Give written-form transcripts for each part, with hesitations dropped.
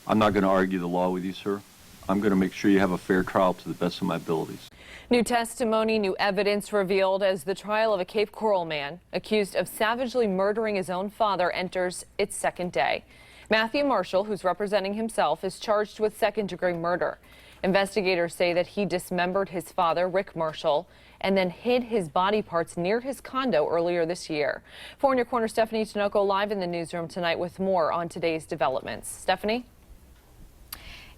I'm not going to argue the law with you, sir. I'm going to make sure you have a fair trial to the best of my abilities. New testimony, new evidence revealed as the trial of a Cape Coral man accused of savagely murdering his own father enters its second day. Matthew Marshall, who's representing himself, is charged with second-degree murder. Investigators say that he dismembered his father, Rick Marshall, and then hid his body parts near his condo earlier this year. For In Your Corner, Stephanie Tinoco live in the newsroom tonight with more on today's developments. Stephanie?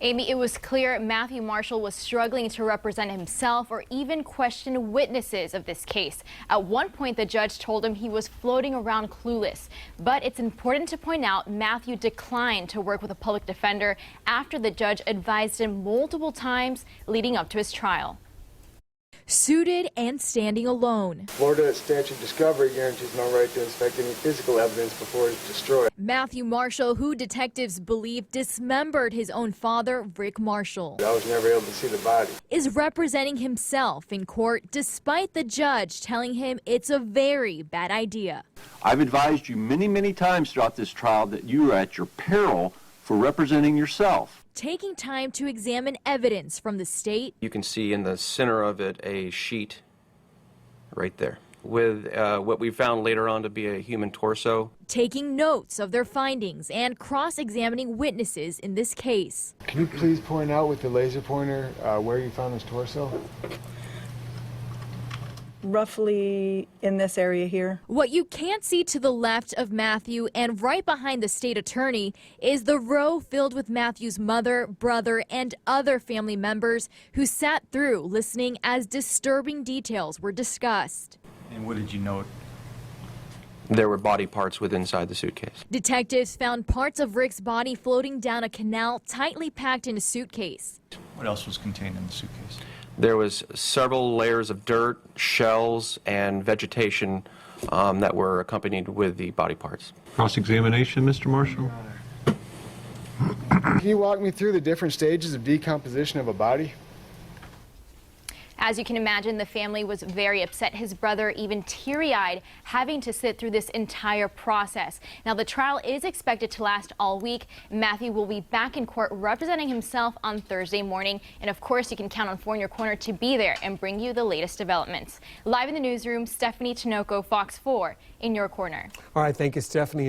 Amy, it was clear Matthew Marshall was struggling to represent himself or even question witnesses of this case. At one point, the judge told him he was floating around clueless. But it's important to point out Matthew declined to work with a public defender after the judge advised him multiple times leading up to his trial. Suited and standing alone. Florida statute of discovery guarantees no right to inspect any physical evidence before it's destroyed. Matthew Marshall, who detectives believe dismembered his own father, Rick Marshall, I was never able to see the body. is representing himself in court despite the judge telling him it's a very bad idea. I've advised you many, many times throughout this trial that you are at your peril for representing yourself. Taking time to examine evidence from the state. You can see in the center of it a sheet right there with what we found later on to be a human torso. Taking notes of their findings and cross-examining witnesses in this case. Can you please point out with the laser pointer where you found this torso? Roughly in this area here. What you can't see to the left of Matthew and right behind the state attorney is the row filled with Matthew's mother, brother, and other family members who sat through listening as disturbing details were discussed. And what did you note? There were body parts within inside the suitcase. Detectives found parts of Rick's body floating down a canal tightly packed in a suitcase. What else was contained in the suitcase? There was several layers of dirt, shells, and vegetation that were accompanied with the body parts. Cross-examination, Mr. Marshall? Can you walk me through the different stages of decomposition of a body? As you can imagine, the family was very upset. His brother even teary-eyed, having to sit through this entire process. Now, the trial is expected to last all week. Matthew will be back in court representing himself on Thursday morning. And of course, you can count on 4 In Your Corner to be there and bring you the latest developments. Live in the newsroom, Stephanie Tinoco, Fox 4 In Your Corner. All right, thank you, Stephanie.